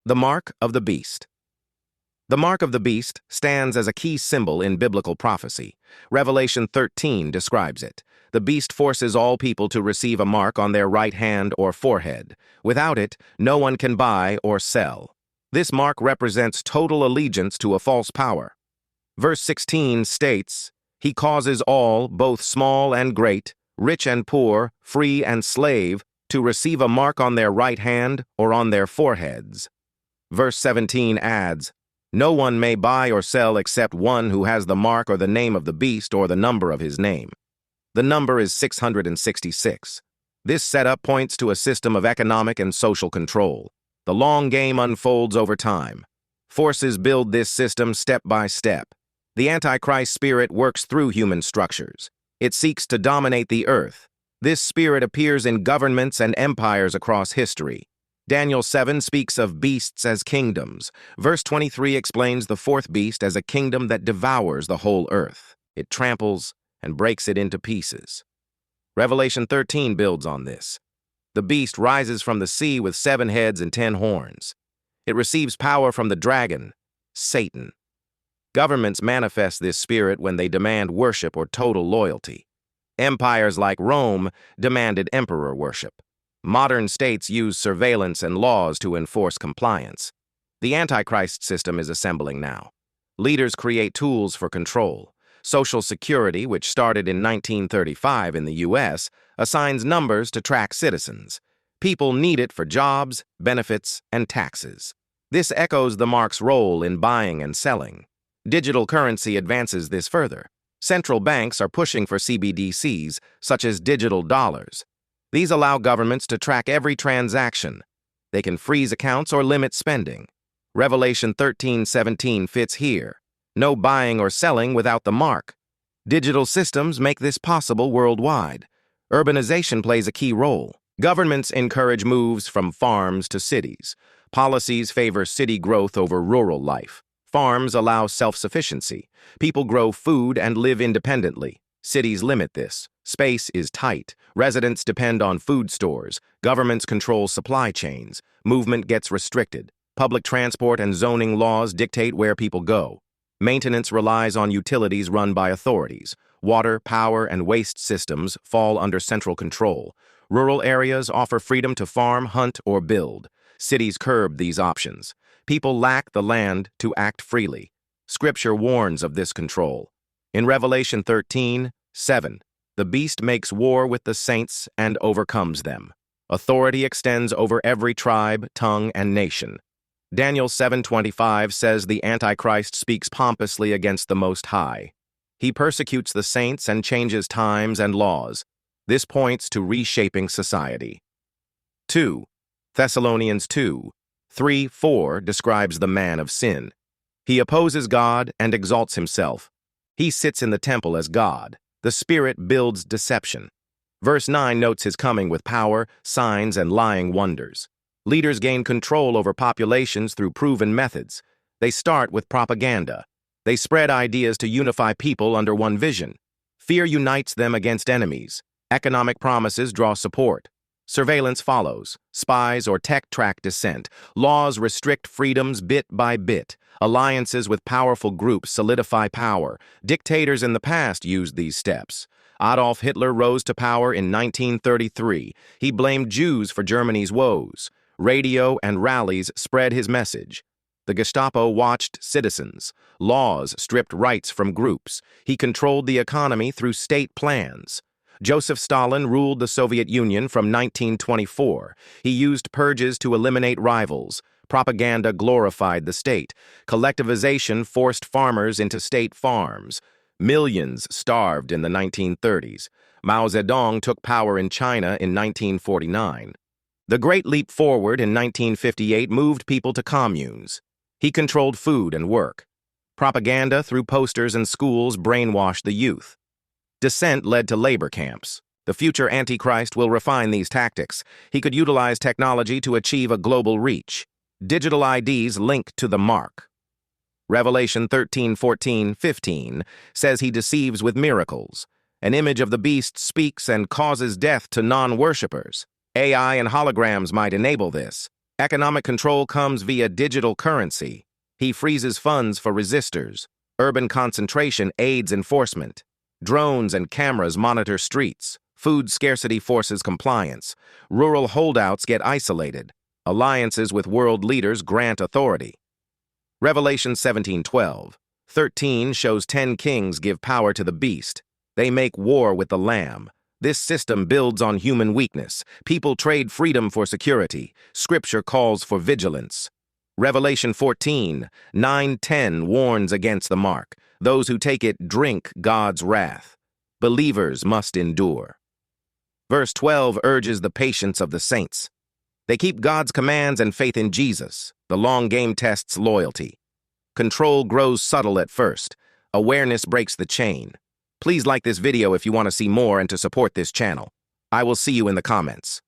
The Mark of the Beast. The mark of the beast stands as a key symbol in biblical prophecy. Revelation 13 describes it. The beast forces all people to receive a mark on their right hand or forehead. Without it, no one can buy or sell. This mark represents total allegiance to a false power. Verse 16 states, "He causes all, both small and great, rich and poor, free and slave, to receive a mark on their right hand or on their foreheads." Verse 17 adds, "No one may buy or sell except one who has the mark or the name of the beast or the number of his name." The number is 666. This setup points to a system of economic and social control. The long game unfolds over time. Forces build this system step by step. The Antichrist spirit works through human structures. It seeks to dominate the earth. This spirit appears in governments and empires across history. Daniel 7 speaks of beasts as kingdoms. Verse 23 explains the fourth beast as a kingdom that devours the whole earth. It tramples and breaks it into pieces. Revelation 13 builds on this. The beast rises from the sea with 7 heads and 10 horns. It receives power from the dragon, Satan. Governments manifest this spirit when they demand worship or total loyalty. Empires like Rome demanded emperor worship. Modern states use surveillance and laws to enforce compliance. The Antichrist system is assembling now. Leaders create tools for control. Social Security, which started in 1935 in the U.S., assigns numbers to track citizens. People need it for jobs, benefits, and taxes. This echoes the mark's role in buying and selling. Digital currency advances this further. Central banks are pushing for CBDCs, such as digital dollars. These allow governments to track every transaction. They can freeze accounts or limit spending. Revelation 13:17 fits here. No buying or selling without the mark. Digital systems make this possible worldwide. Urbanization plays a key role. Governments encourage moves from farms to cities. Policies favor city growth over rural life. Farms allow self-sufficiency. People grow food and live independently. Cities limit this. Space is tight. Residents depend on food stores. Governments control supply chains. Movement gets restricted. Public transport and zoning laws dictate where people go. Maintenance relies on utilities run by authorities. Water, power, and waste systems fall under central control. Rural areas offer freedom to farm, hunt, or build. Cities curb these options. People lack the land to act freely. Scripture warns of this control. In Revelation 13:7, the beast makes war with the saints and overcomes them. Authority extends over every tribe, tongue, and nation. Daniel 7:25 says the Antichrist speaks pompously against the Most High. He persecutes the saints and changes times and laws. This points to reshaping society. 2. Thessalonians 2:3-4 describes the man of sin. He opposes God and exalts himself. He sits in the temple as God. The Spirit builds deception. Verse 9 notes his coming with power, signs, and lying wonders. Leaders gain control over populations through proven methods. They start with propaganda. They spread ideas to unify people under one vision. Fear unites them against enemies. Economic promises draw support. Surveillance follows. Spies or tech track dissent. Laws restrict freedoms bit by bit. Alliances with powerful groups solidify power. Dictators in the past used these steps. Adolf Hitler rose to power in 1933. He blamed Jews for Germany's woes. Radio and rallies spread his message. The Gestapo watched citizens. Laws stripped rights from groups. He controlled the economy through state plans. Joseph Stalin ruled the Soviet Union from 1924. He used purges to eliminate rivals. Propaganda glorified the state. Collectivization forced farmers into state farms. Millions starved in the 1930s. Mao Zedong took power in China in 1949. The Great Leap Forward in 1958 moved people to communes. He controlled food and work. Propaganda through posters and schools brainwashed the youth. Dissent led to labor camps. The future Antichrist will refine these tactics. He could utilize technology to achieve a global reach. Digital IDs link to the mark. Revelation 13:14-15 says he deceives with miracles. An image of the beast speaks and causes death to non-worshippers. AI and holograms might enable this. Economic control comes via digital currency. He freezes funds for resistors. Urban concentration aids enforcement. Drones and cameras monitor streets. Food scarcity forces compliance. Rural holdouts get isolated. Alliances with world leaders grant authority. Revelation 17:12. 13 shows 10 kings give power to the beast. They make war with the Lamb. This system builds on human weakness. People trade freedom for security. Scripture calls for vigilance. Revelation 14:9-10 warns against the mark. Those who take it drink God's wrath. Believers must endure. Verse 12 urges the patience of the saints. They keep God's commands and faith in Jesus. The long game tests loyalty. Control grows subtle at first. Awareness breaks the chain. Please like this video if you want to see more and to support this channel. I will see you in the comments.